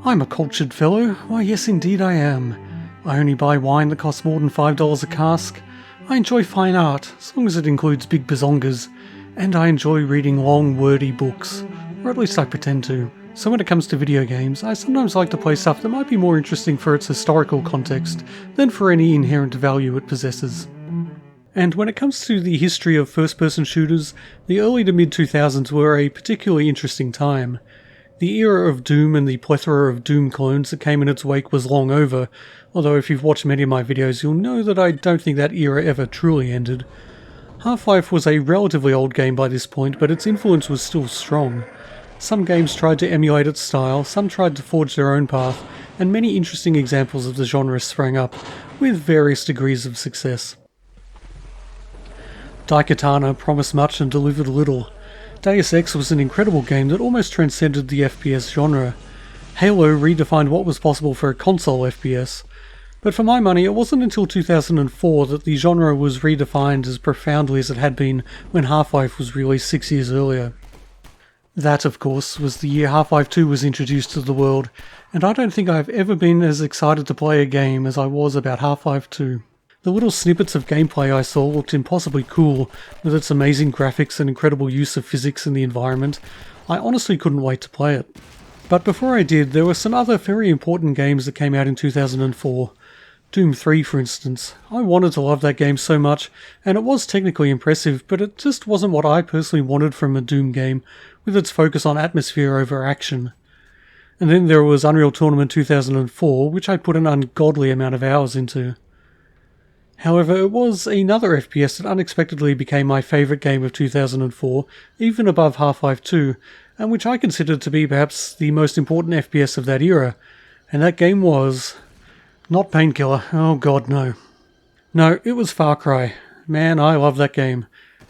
I'm a cultured fellow. Why, yes indeed I am. I only buy wine that costs more than $5 a cask. I enjoy fine art, as long as it includes big bazongas. And I enjoy reading long, wordy books. Or at least I pretend to. So when it comes to video games, I sometimes like to play stuff that might be more interesting for its historical context than for any inherent value it possesses. And when it comes to the history of first-person shooters, the early to mid-2000s were a particularly interesting time. The era of Doom and the plethora of Doom clones that came in its wake was long over, although if you've watched many of my videos you'll know that I don't think that era ever truly ended. Half-Life was a relatively old game by this point, but its influence was still strong. Some games tried to emulate its style, some tried to forge their own path, and many interesting examples of the genre sprang up, with various degrees of success. Daikatana promised much and delivered little. Deus Ex was an incredible game that almost transcended the FPS genre. Halo redefined what was possible for a console FPS. But for my money, it wasn't until 2004 that the genre was redefined as profoundly as it had been when Half-Life was released 6 years earlier. That, of course, was the year Half-Life 2 was introduced to the world, and I don't think I've ever been as excited to play a game as I was about Half-Life 2. The little snippets of gameplay I saw looked impossibly cool, with its amazing graphics and incredible use of physics in the environment. I honestly couldn't wait to play it. But before I did, there were some other very important games that came out in 2004. Doom 3, for instance. I wanted to love that game so much, and it was technically impressive, but it just wasn't what I personally wanted from a Doom game, with its focus on atmosphere over action. And then there was Unreal Tournament 2004, which I put an ungodly amount of hours into. However, it was another FPS that unexpectedly became my favourite game of 2004, even above Half-Life 2, and which I considered to be perhaps the most important FPS of that era, and that game was... not Painkiller, oh god no. No, it was Far Cry. Man, I love that game,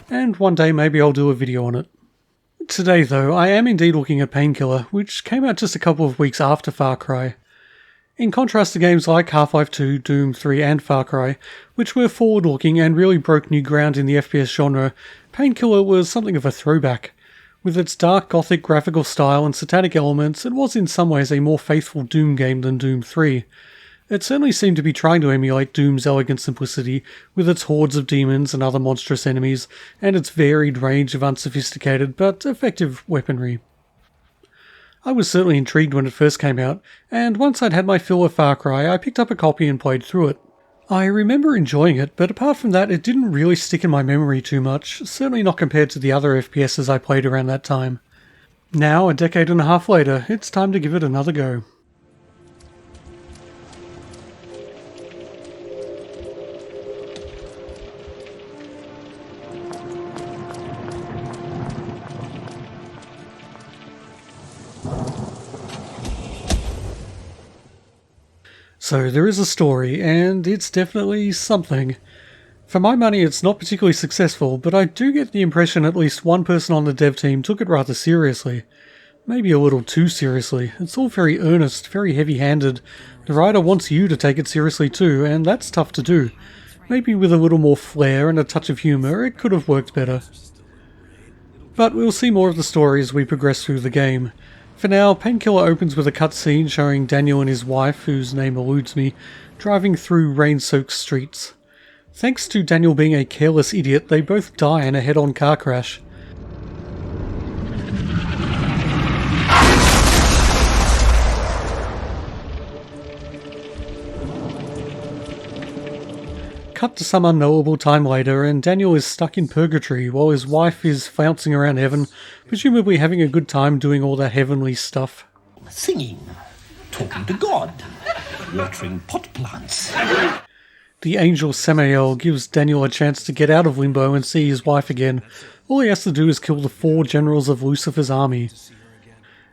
and one day maybe I'll do a video on it. Today though, I am indeed looking at Painkiller, which came out just a couple of weeks after Far Cry. In contrast to games like Half-Life 2, Doom 3 and Far Cry, which were forward-looking and really broke new ground in the FPS genre, Painkiller was something of a throwback. With its dark gothic graphical style and satanic elements, it was in some ways a more faithful Doom game than Doom 3. It certainly seemed to be trying to emulate Doom's elegant simplicity, with its hordes of demons and other monstrous enemies, and its varied range of unsophisticated but effective weaponry. I was certainly intrigued when it first came out, and once I'd had my fill of Far Cry, I picked up a copy and played through it. I remember enjoying it, but apart from that, it didn't really stick in my memory too much, certainly not compared to the other FPSs I played around that time. Now, a decade and a half later, it's time to give it another go. So there is a story, and it's definitely something. For my money, it's not particularly successful, but I do get the impression at least one person on the dev team took it rather seriously. Maybe a little too seriously. It's all very earnest, very heavy-handed. The writer wants you to take it seriously too, and that's tough to do. Maybe with a little more flair and a touch of humour, it could have worked better. But we'll see more of the story as we progress through the game. For now, Painkiller opens with a cutscene showing Daniel and his wife, whose name eludes me, driving through rain-soaked streets. Thanks to Daniel being a careless idiot, they both die in a head-on car crash. Cut to some unknowable time later, and Daniel is stuck in purgatory while his wife is flouncing around heaven, presumably having a good time doing all that heavenly stuff. Singing, talking to God, watering pot plants. The angel Samael gives Daniel a chance to get out of limbo and see his wife again. All he has to do is kill the 4 generals of Lucifer's army.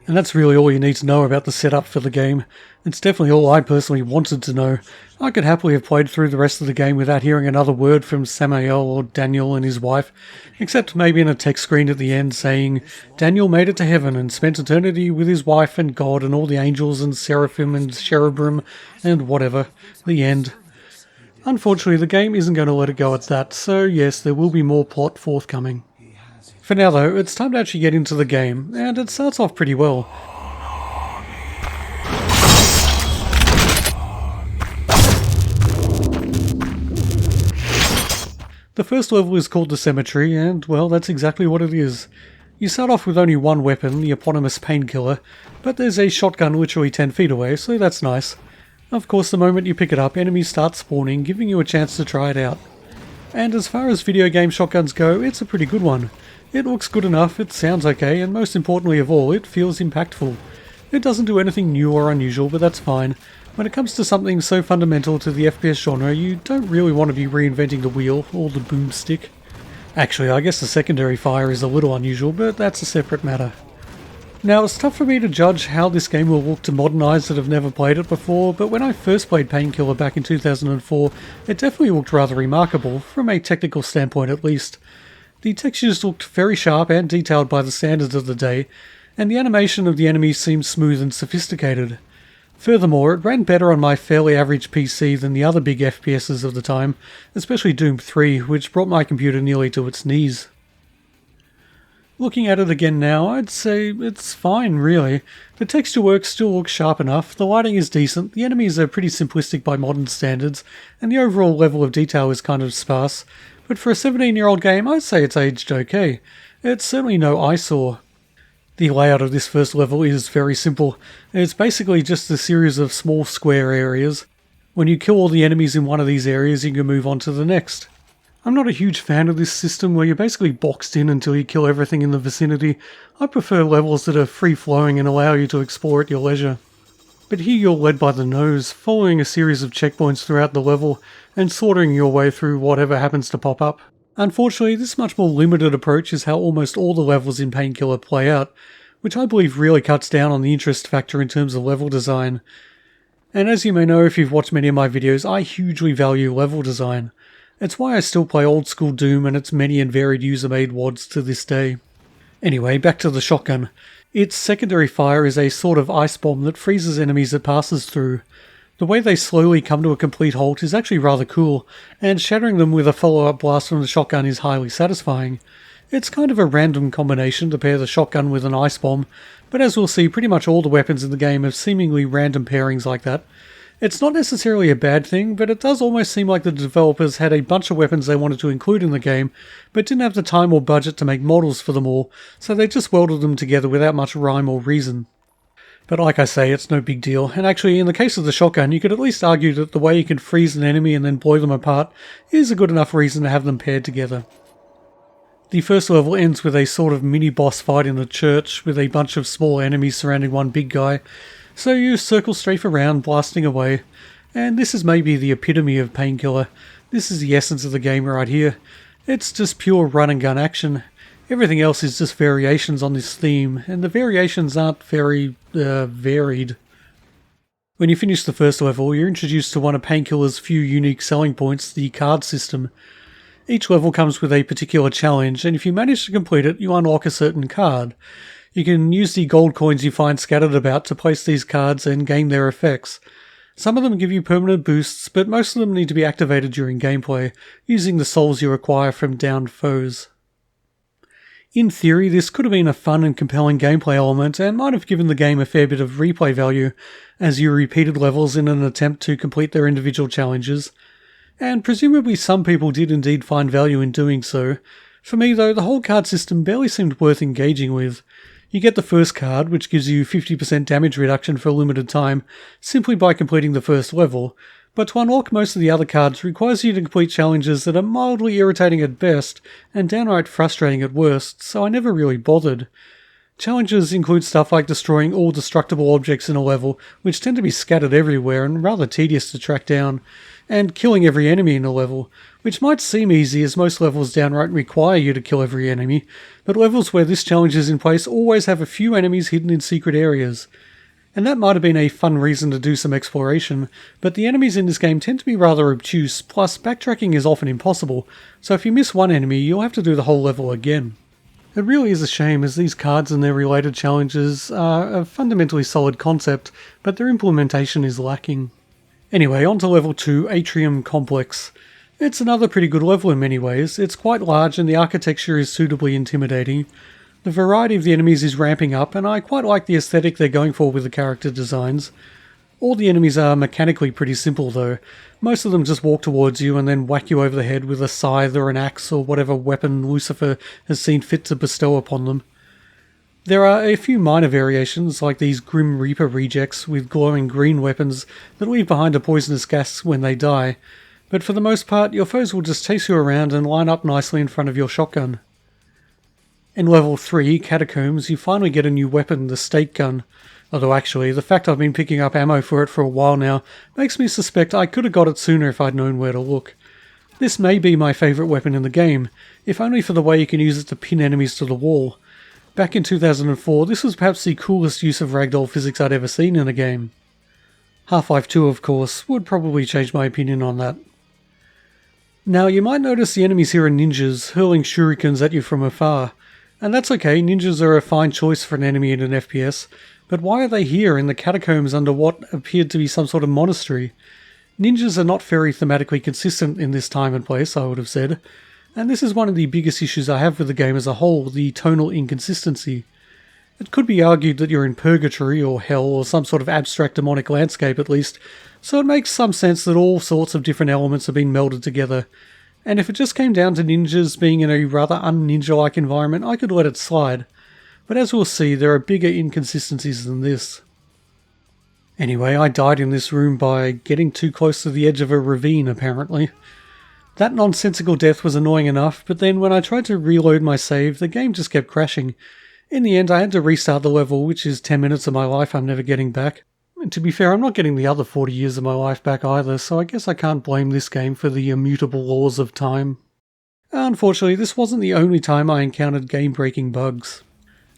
And that's really all you need to know about the setup for the game. It's definitely all I personally wanted to know. I could happily have played through the rest of the game without hearing another word from Samael or Daniel and his wife, except maybe in a text screen at the end saying, Daniel made it to heaven and spent eternity with his wife and God and all the angels and seraphim and cherubim and whatever. The end. Unfortunately, the game isn't going to let it go at that, so yes, there will be more plot forthcoming. For now though, it's time to actually get into the game, and it starts off pretty well. The first level is called the Cemetery, and well, that's exactly what it is. You start off with only one weapon, the eponymous Painkiller, but there's a shotgun literally 10 feet away, so that's nice. Of course, the moment you pick it up, enemies start spawning, giving you a chance to try it out. And as far as video game shotguns go, it's a pretty good one. It looks good enough, it sounds okay, and most importantly of all, it feels impactful. It doesn't do anything new or unusual, but that's fine. When it comes to something so fundamental to the FPS genre, you don't really want to be reinventing the wheel or the boomstick. Actually, I guess the secondary fire is a little unusual, but that's a separate matter. Now, it's tough for me to judge how this game will look to modern eyes that have never played it before, but when I first played Painkiller back in 2004, it definitely looked rather remarkable, from a technical standpoint at least. The textures looked very sharp and detailed by the standards of the day, and the animation of the enemies seemed smooth and sophisticated. Furthermore, it ran better on my fairly average PC than the other big FPSs of the time, especially Doom 3, which brought my computer nearly to its knees. Looking at it again now, I'd say it's fine, really. The texture work still looks sharp enough, the lighting is decent, the enemies are pretty simplistic by modern standards, and the overall level of detail is kind of sparse. But for a 17-year-old game, I'd say it's aged okay. It's certainly no eyesore. The layout of this first level is very simple. It's basically just a series of small square areas. When you kill all the enemies in one of these areas, you can move on to the next. I'm not a huge fan of this system where you're basically boxed in until you kill everything in the vicinity. I prefer levels that are free-flowing and allow you to explore at your leisure. But here you're led by the nose, following a series of checkpoints throughout the level and sorting your way through whatever happens to pop up. Unfortunately, this much more limited approach is how almost all the levels in Painkiller play out, which I believe really cuts down on the interest factor in terms of level design. And as you may know if you've watched many of my videos, I hugely value level design. It's why I still play old school Doom and its many and varied user-made WODs to this day. Anyway, back to the shotgun. Its secondary fire is a sort of ice bomb that freezes enemies it passes through. The way they slowly come to a complete halt is actually rather cool, and shattering them with a follow-up blast from the shotgun is highly satisfying. It's kind of a random combination to pair the shotgun with an ice bomb, but as we'll see, pretty much all the weapons in the game have seemingly random pairings like that. It's not necessarily a bad thing, but it does almost seem like the developers had a bunch of weapons they wanted to include in the game, but didn't have the time or budget to make models for them all, so they just welded them together without much rhyme or reason. But like I say, it's no big deal, and actually in the case of the shotgun, you could at least argue that the way you can freeze an enemy and then blow them apart is a good enough reason to have them paired together. The first level ends with a sort of mini-boss fight in a church, with a bunch of small enemies surrounding one big guy, so you circle strafe around, blasting away, and this is maybe the epitome of Painkiller. This is the essence of the game right here. It's just pure run-and-gun action. Everything else is just variations on this theme, and the variations aren't very, varied. When you finish the first level, you're introduced to one of Painkiller's few unique selling points, the card system. Each level comes with a particular challenge, and if you manage to complete it, you unlock a certain card. You can use the gold coins you find scattered about to place these cards and gain their effects. Some of them give you permanent boosts, but most of them need to be activated during gameplay, using the souls you acquire from downed foes. In theory, this could have been a fun and compelling gameplay element, and might have given the game a fair bit of replay value, as you repeated levels in an attempt to complete their individual challenges. And presumably some people did indeed find value in doing so. For me though, the whole card system barely seemed worth engaging with. You get the first card, which gives you 50% damage reduction for a limited time, simply by completing the first level, but to unlock most of the other cards requires you to complete challenges that are mildly irritating at best, and downright frustrating at worst, so I never really bothered. Challenges include stuff like destroying all destructible objects in a level, which tend to be scattered everywhere and rather tedious to track down, and killing every enemy in a level, which might seem easy as most levels downright require you to kill every enemy, but levels where this challenge is in place always have a few enemies hidden in secret areas. And that might have been a fun reason to do some exploration, but the enemies in this game tend to be rather obtuse, plus backtracking is often impossible, so if you miss one enemy, you'll have to do the whole level again. It really is a shame, as these cards and their related challenges are a fundamentally solid concept, but their implementation is lacking. Anyway, on to level 2, Atrium Complex. It's another pretty good level in many ways. It's quite large and the architecture is suitably intimidating. The variety of the enemies is ramping up, and I quite like the aesthetic they're going for with the character designs. All the enemies are mechanically pretty simple though. Most of them just walk towards you and then whack you over the head with a scythe or an axe or whatever weapon Lucifer has seen fit to bestow upon them. There are a few minor variations, like these Grim Reaper rejects with glowing green weapons that leave behind a poisonous gas when they die, but for the most part your foes will just chase you around and line up nicely in front of your shotgun. In level 3, Catacombs, you finally get a new weapon, the Stake Gun. Although actually, the fact I've been picking up ammo for it for a while now makes me suspect I could have got it sooner if I'd known where to look. This may be my favourite weapon in the game, if only for the way you can use it to pin enemies to the wall. Back in 2004, this was perhaps the coolest use of ragdoll physics I'd ever seen in a game. Half-Life 2, of course, would probably change my opinion on that. Now, you might notice the enemies here are ninjas, hurling shurikens at you from afar. And that's okay, ninjas are a fine choice for an enemy in an FPS, but why are they here in the catacombs under what appeared to be some sort of monastery? Ninjas are not very thematically consistent in this time and place, I would have said, and this is one of the biggest issues I have with the game as a whole, the tonal inconsistency. It could be argued that you're in purgatory or hell or some sort of abstract demonic landscape at least, so it makes some sense that all sorts of different elements have been melded together. And if it just came down to ninjas being in a rather un-ninja-like environment, I could let it slide. But as we'll see, there are bigger inconsistencies than this. Anyway, I died in this room by getting too close to the edge of a ravine, apparently. That nonsensical death was annoying enough, but then when I tried to reload my save, the game just kept crashing. In the end, I had to restart the level, which is 10 minutes of my life I'm never getting back. And to be fair, I'm not getting the other 40 years of my life back either, so I guess I can't blame this game for the immutable laws of time. Unfortunately, this wasn't the only time I encountered game-breaking bugs.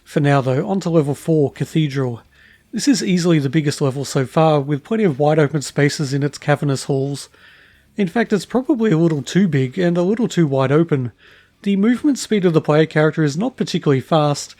For now though, on to level 4, Cathedral. This is easily the biggest level so far, with plenty of wide open spaces in its cavernous halls. In fact, it's probably a little too big and a little too wide open. The movement speed of the player character is not particularly fast,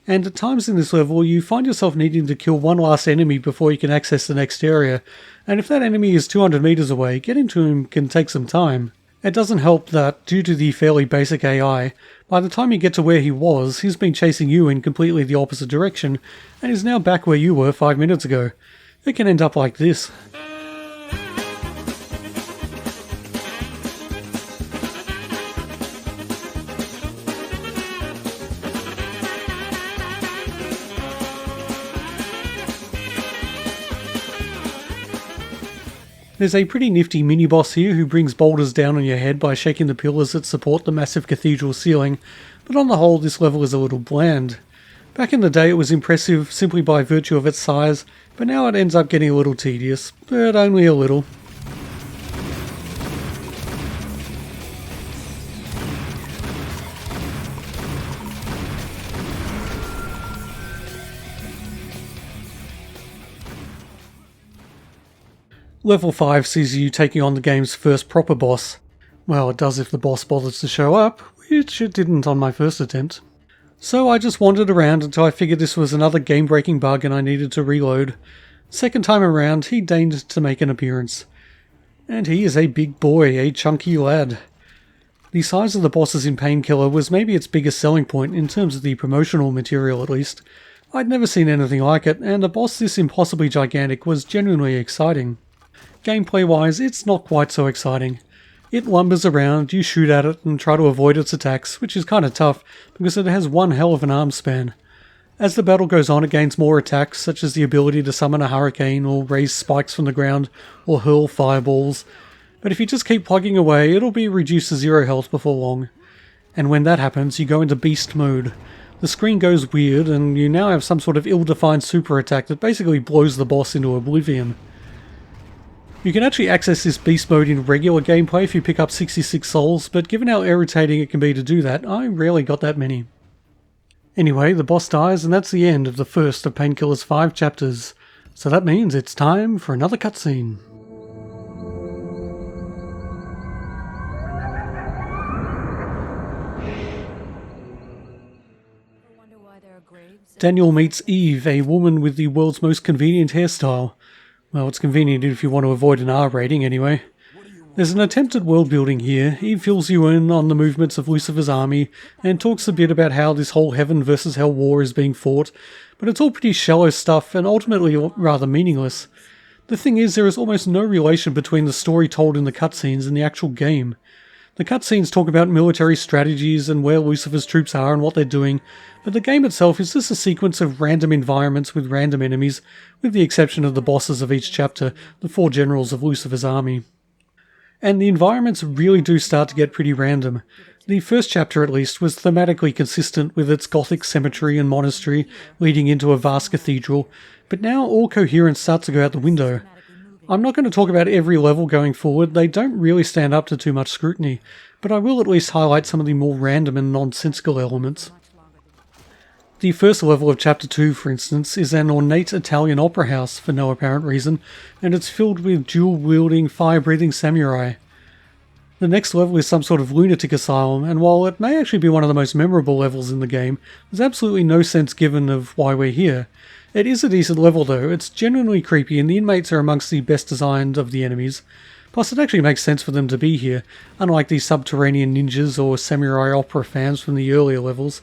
and at times in this level you find yourself needing to kill one last enemy before you can access the next area, and if that enemy is 200 meters away, getting to him can take some time. It doesn't help that, due to the fairly basic AI, by the time you get to where he was, he's been chasing you in completely the opposite direction, and is now back where you were 5 minutes ago. It can end up like this. There's a pretty nifty mini-boss here who brings boulders down on your head by shaking the pillars that support the massive cathedral ceiling, but on the whole this level is a little bland. Back in the day it was impressive simply by virtue of its size, but now it ends up getting a little tedious, but only a little. Level 5 sees you taking on the game's first proper boss. Well, it does if the boss bothers to show up, which it didn't on my first attempt. So I just wandered around until I figured this was another game-breaking bug and I needed to reload. Second time around, he deigned to make an appearance. And he is a big boy, a chunky lad. The size of the bosses in Painkiller was maybe its biggest selling point, in terms of the promotional material at least. I'd never seen anything like it, and a boss this impossibly gigantic was genuinely exciting. Gameplay-wise, it's not quite so exciting. It lumbers around, you shoot at it and try to avoid its attacks, which is kinda tough because it has one hell of an arm span. As the battle goes on, it gains more attacks, such as the ability to summon a hurricane or raise spikes from the ground or hurl fireballs, but if you just keep plugging away, it'll be reduced to 0 health before long. And when that happens, you go into beast mode. The screen goes weird and you now have some sort of ill-defined super attack that basically blows the boss into oblivion. You can actually access this beast mode in regular gameplay if you pick up 66 souls, but given how irritating it can be to do that, I rarely got that many. Anyway, the boss dies and that's the end of the first of Painkiller's 5 chapters, so that means it's time for another cutscene. Daniel meets Eve, a woman with the world's most convenient hairstyle. Well, it's convenient if you want to avoid an R rating anyway. There's an attempt at world building here. Eve fills you in on the movements of Lucifer's army and talks a bit about how this whole heaven versus hell war is being fought, but it's all pretty shallow stuff and ultimately rather meaningless. The thing is, there is almost no relation between the story told in the cutscenes and the actual game. The cutscenes talk about military strategies and where Lucifer's troops are and what they're doing, but the game itself is just a sequence of random environments with random enemies, with the exception of the bosses of each chapter, the 4 generals of Lucifer's army. And the environments really do start to get pretty random. The first chapter, at least, was thematically consistent with its gothic cemetery and monastery leading into a vast cathedral, but now all coherence starts to go out the window. I'm not going to talk about every level going forward, they don't really stand up to too much scrutiny, but I will at least highlight some of the more random and nonsensical elements. The first level of Chapter 2, for instance, is an ornate Italian opera house for no apparent reason, and it's filled with dual-wielding, fire-breathing samurai. The next level is some sort of lunatic asylum, and while it may actually be one of the most memorable levels in the game, there's absolutely no sense given of why we're here. It is a decent level though, it's genuinely creepy and the inmates are amongst the best designed of the enemies. Plus it actually makes sense for them to be here, unlike the subterranean ninjas or samurai opera fans from the earlier levels.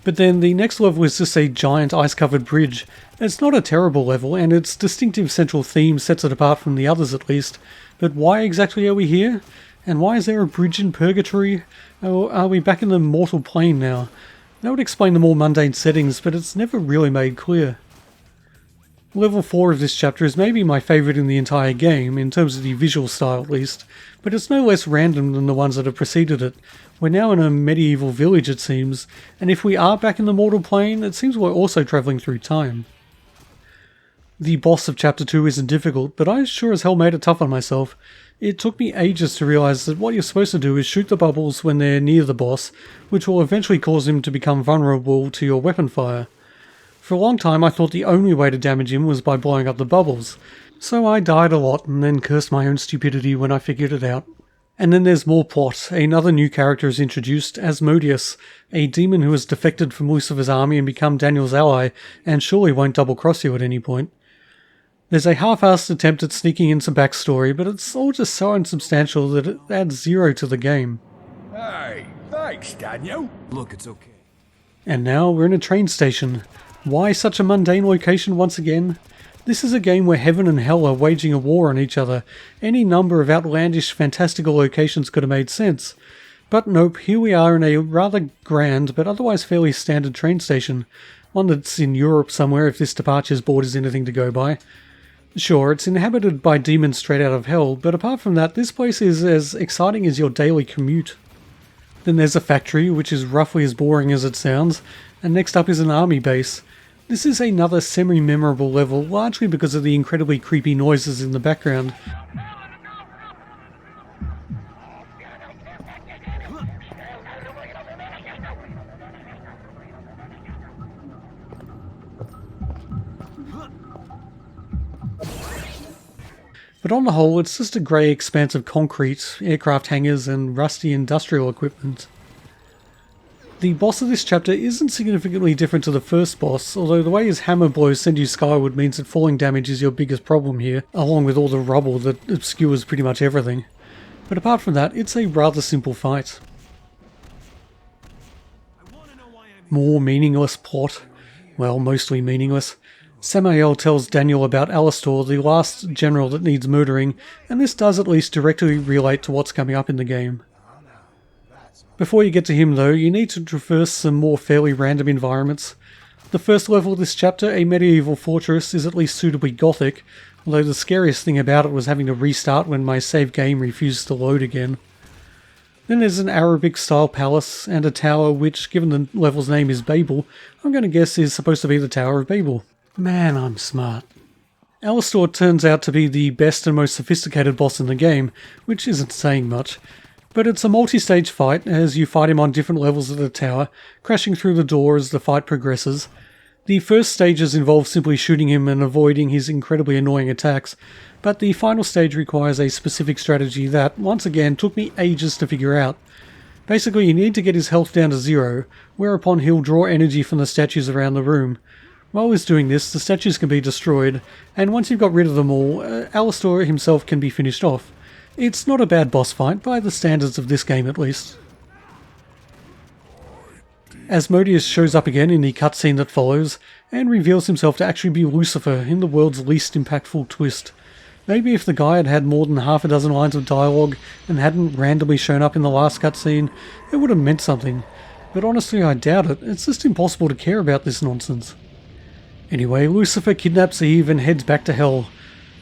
But then the next level is just a giant ice-covered bridge. It's not a terrible level, and its distinctive central theme sets it apart from the others at least. But why exactly are we here? And why is there a bridge in purgatory? Or are we back in the mortal plane now? That would explain the more mundane settings, but it's never really made clear. Level 4 of this chapter is maybe my favourite in the entire game, in terms of the visual style at least, but it's no less random than the ones that have preceded it. We're now in a medieval village it seems, and if we are back in the mortal plane, it seems we're also travelling through time. The boss of Chapter 2 isn't difficult, but I sure as hell made it tough on myself. It took me ages to realise that what you're supposed to do is shoot the bubbles when they're near the boss, which will eventually cause him to become vulnerable to your weapon fire. For a long time I thought the only way to damage him was by blowing up the bubbles, so I died a lot and then cursed my own stupidity when I figured it out. And then there's more plot. Another new character is introduced, Asmodeus, a demon who has defected from Lucifer's army and become Daniel's ally, and surely won't double-cross you at any point. There's a half-assed attempt at sneaking in some backstory, but it's all just so unsubstantial that it adds 0 to the game. Hey, thanks, Daniel. Look, it's okay. And now we're in a train station. Why such a mundane location once again? This is a game where heaven and hell are waging a war on each other. Any number of outlandish, fantastical locations could have made sense. But nope, here we are in a rather grand, but otherwise fairly standard train station. One that's in Europe somewhere if this departures board is anything to go by. Sure, it's inhabited by demons straight out of hell, but apart from that, this place is as exciting as your daily commute. Then there's a factory, which is roughly as boring as it sounds, and next up is an army base. This is another semi-memorable level, largely because of the incredibly creepy noises in the background. But on the whole, it's just a grey expanse of concrete, aircraft hangars, and rusty industrial equipment. The boss of this chapter isn't significantly different to the first boss, although the way his hammer blows send you skyward means that falling damage is your biggest problem here, along with all the rubble that obscures pretty much everything. But apart from that, it's a rather simple fight. More meaningless plot. Well, mostly meaningless. Samael tells Daniel about Alastor, the last general that needs murdering, and this does at least directly relate to what's coming up in the game. Before you get to him though, you need to traverse some more fairly random environments. The first level of this chapter, a medieval fortress, is at least suitably gothic, although the scariest thing about it was having to restart when my save game refused to load again. Then there's an Arabic-style palace and a tower which, given the level's name is Babel, I'm going to guess is supposed to be the Tower of Babel. Man, I'm smart. Alastor turns out to be the best and most sophisticated boss in the game, which isn't saying much. But it's a multi-stage fight as you fight him on different levels of the tower, crashing through the door as the fight progresses. The first stages involve simply shooting him and avoiding his incredibly annoying attacks, but the final stage requires a specific strategy that, once again, took me ages to figure out. Basically, you need to get his health down to 0, whereupon he'll draw energy from the statues around the room. While he's doing this, the statues can be destroyed, and once you've got rid of them all, Alastor himself can be finished off. It's not a bad boss fight, by the standards of this game at least. I Asmodeus shows up again in the cutscene that follows, and reveals himself to actually be Lucifer in the world's least impactful twist. Maybe if the guy had had more than half a dozen lines of dialogue and hadn't randomly shown up in the last cutscene, it would have meant something. But honestly, I doubt it. It's just impossible to care about this nonsense. Anyway, Lucifer kidnaps Eve and heads back to Hell.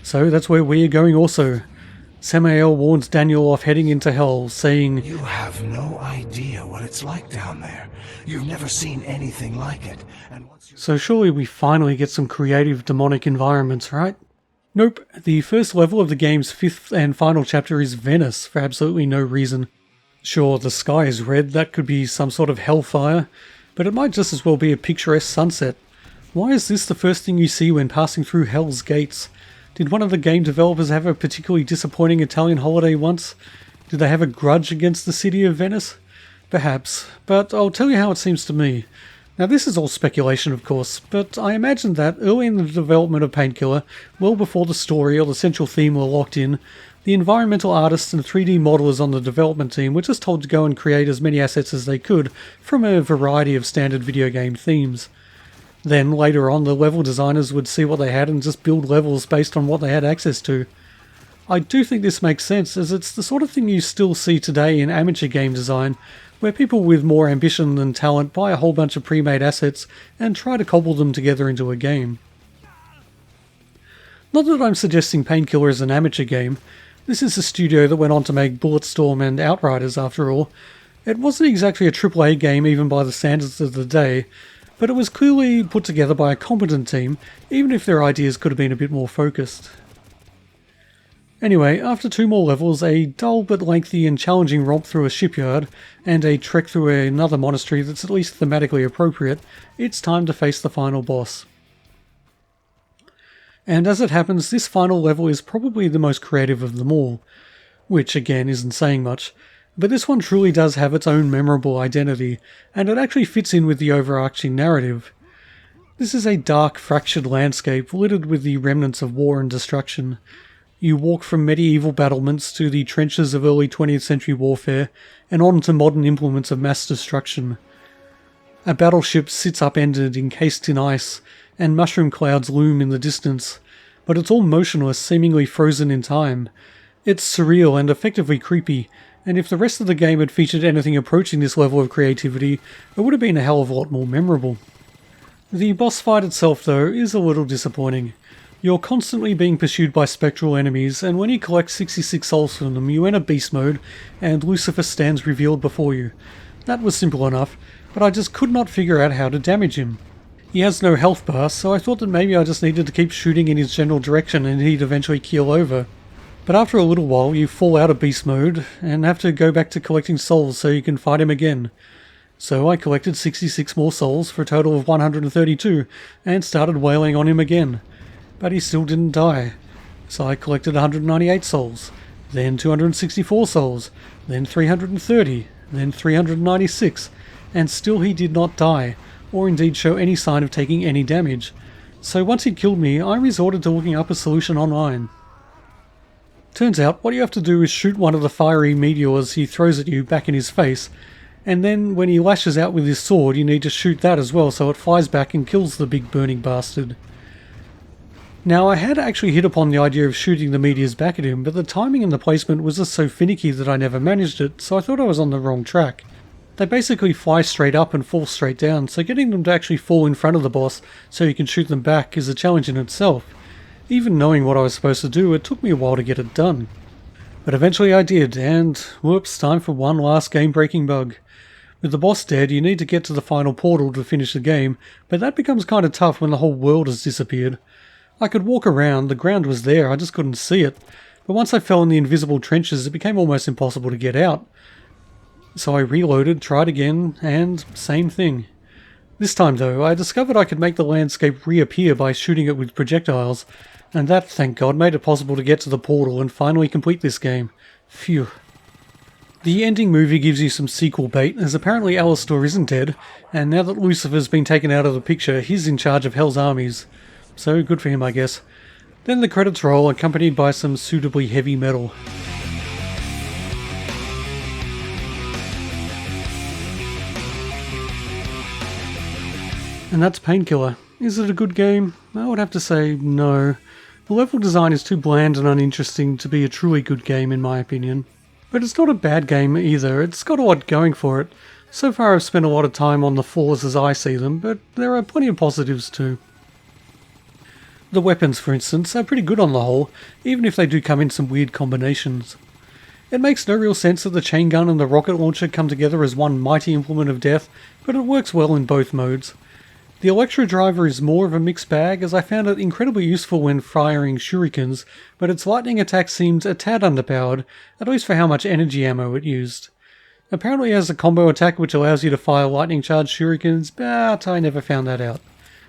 So that's where we are going also. Samael warns Daniel off heading into Hell, saying, "You have no idea what it's like down there. You've never seen anything like it. And so surely we finally get some creative demonic environments, right? Nope, the first level of the game's fifth and final chapter is Venice, for absolutely no reason. Sure, the sky is red, that could be some sort of hellfire, but it might just as well be a picturesque sunset. Why is this the first thing you see when passing through Hell's Gates? Did one of the game developers have a particularly disappointing Italian holiday once? Did they have a grudge against the city of Venice? Perhaps, but I'll tell you how it seems to me. Now this is all speculation of course, but I imagine that early in the development of Painkiller, well before the story or the central theme were locked in, the environmental artists and 3D modelers on the development team were just told to go and create as many assets as they could from a variety of standard video game themes. Then later on the level designers would see what they had and just build levels based on what they had access to. I do think this makes sense, as it's the sort of thing you still see today in amateur game design, where people with more ambition than talent buy a whole bunch of pre-made assets and try to cobble them together into a game. Not that I'm suggesting Painkiller is an amateur game. This is a studio that went on to make Bulletstorm and Outriders after all. It wasn't exactly a AAA game even by the standards of the day, but it was clearly put together by a competent team, even if their ideas could have been a bit more focused. Anyway, after 2 more levels, a dull but lengthy and challenging romp through a shipyard, and a trek through another monastery that's at least thematically appropriate, it's time to face the final boss. And as it happens, this final level is probably the most creative of them all, which again isn't saying much, but this one truly does have its own memorable identity, and it actually fits in with the overarching narrative. This is a dark, fractured landscape littered with the remnants of war and destruction. You walk from medieval battlements to the trenches of early 20th century warfare, and on to modern implements of mass destruction. A battleship sits upended, encased in ice, and mushroom clouds loom in the distance, but it's all motionless, seemingly frozen in time. It's surreal and effectively creepy, and if the rest of the game had featured anything approaching this level of creativity, it would have been a hell of a lot more memorable. The boss fight itself, though, is a little disappointing. You're constantly being pursued by spectral enemies, and when you collect 66 souls from them, you enter beast mode, and Lucifer stands revealed before you. That was simple enough, but I just could not figure out how to damage him. He has no health bar, so I thought that maybe I just needed to keep shooting in his general direction and he'd eventually keel over. But after a little while, you fall out of beast mode, and have to go back to collecting souls so you can fight him again. So I collected 66 more souls for a total of 132, and started wailing on him again. But he still didn't die. So I collected 198 souls, then 264 souls, then 330, then 396, and still he did not die, or indeed show any sign of taking any damage. So once he'd killed me, I resorted to looking up a solution online. Turns out, what you have to do is shoot one of the fiery meteors he throws at you back in his face, and then when he lashes out with his sword, you need to shoot that as well so it flies back and kills the big burning bastard. Now, I had actually hit upon the idea of shooting the meteors back at him, but the timing and the placement was just so finicky that I never managed it, so I thought I was on the wrong track. They basically fly straight up and fall straight down, so getting them to actually fall in front of the boss so you can shoot them back is a challenge in itself. Even knowing what I was supposed to do, it took me a while to get it done. But eventually I did, and whoops, time for one last game-breaking bug. With the boss dead, you need to get to the final portal to finish the game, but that becomes kind of tough when the whole world has disappeared. I could walk around, the ground was there, I just couldn't see it, but once I fell in the invisible trenches it became almost impossible to get out. So I reloaded, tried again, and same thing. This time though, I discovered I could make the landscape reappear by shooting it with projectiles, and that, thank God, made it possible to get to the portal and finally complete this game. Phew. The ending movie gives you some sequel bait, as apparently Alastor isn't dead, and now that Lucifer's been taken out of the picture, he's in charge of Hell's armies. So good for him, I guess. Then the credits roll, accompanied by some suitably heavy metal. And that's Painkiller. Is it a good game? I would have to say no. The level design is too bland and uninteresting to be a truly good game in my opinion. But it's not a bad game either, it's got a lot going for it. So far I've spent a lot of time on the flaws as I see them, but there are plenty of positives too. The weapons, for instance, are pretty good on the whole, even if they do come in some weird combinations. It makes no real sense that the chain gun and the rocket launcher come together as one mighty implement of death, but it works well in both modes. The Electro Driver is more of a mixed bag, as I found it incredibly useful when firing shurikens, but its lightning attack seemed a tad underpowered, at least for how much energy ammo it used. Apparently it has a combo attack which allows you to fire lightning charged shurikens, but I never found that out.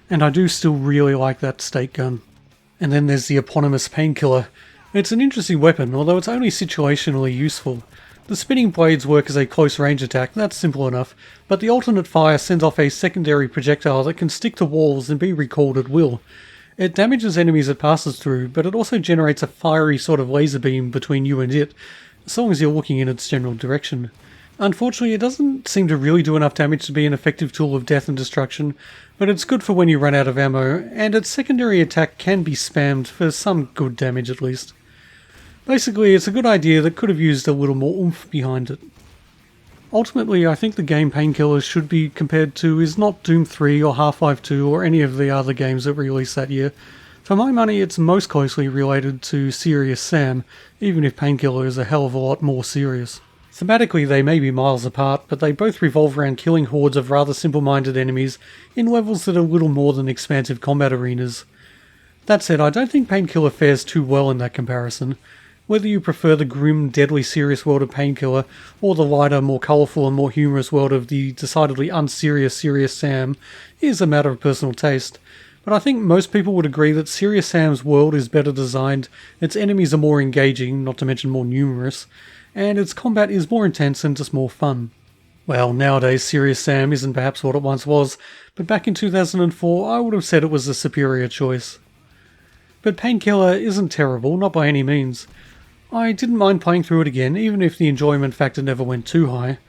And I do still really like that stake gun. And then there's the eponymous Painkiller. It's an interesting weapon, although it's only situationally useful. The spinning blades work as a close range attack, that's simple enough, but the alternate fire sends off a secondary projectile that can stick to walls and be recalled at will. It damages enemies it passes through, but it also generates a fiery sort of laser beam between you and it, as long as you're looking in its general direction. Unfortunately, it doesn't seem to really do enough damage to be an effective tool of death and destruction, but it's good for when you run out of ammo, and its secondary attack can be spammed for some good damage at least. Basically, it's a good idea that could have used a little more oomph behind it. Ultimately, I think the game Painkiller should be compared to is not Doom 3 or Half-Life 2 or any of the other games that were released that year. For my money, it's most closely related to Serious Sam, even if Painkiller is a hell of a lot more serious. Thematically, they may be miles apart, but they both revolve around killing hordes of rather simple-minded enemies in levels that are little more than expansive combat arenas. That said, I don't think Painkiller fares too well in that comparison. Whether you prefer the grim, deadly serious world of Painkiller, or the lighter, more colourful and more humorous world of the decidedly unserious Serious Sam, is a matter of personal taste. But I think most people would agree that Serious Sam's world is better designed, its enemies are more engaging, not to mention more numerous, and its combat is more intense and just more fun. Well, nowadays Serious Sam isn't perhaps what it once was, but back in 2004 I would have said it was a superior choice. But Painkiller isn't terrible, not by any means. I didn't mind playing through it again, even if the enjoyment factor never went too high.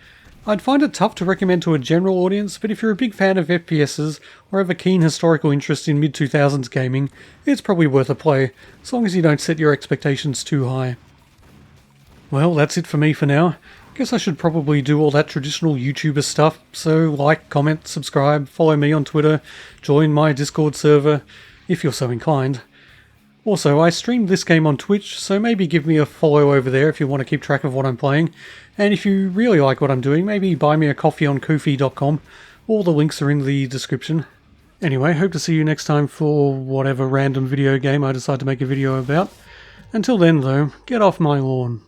I'd find it tough to recommend to a general audience, but if you're a big fan of FPSs or have a keen historical interest in mid-2000s gaming, it's probably worth a play, as long as you don't set your expectations too high. Well, that's it for me for now. Guess I should probably do all that traditional YouTuber stuff, so like, comment, subscribe, follow me on Twitter, join my Discord server, if you're so inclined. Also, I streamed this game on Twitch, so maybe give me a follow over there if you want to keep track of what I'm playing. And if you really like what I'm doing, maybe buy me a coffee on Ko-fi.com. All the links are in the description. Anyway, hope to see you next time for whatever random video game I decide to make a video about. Until then, though, get off my lawn.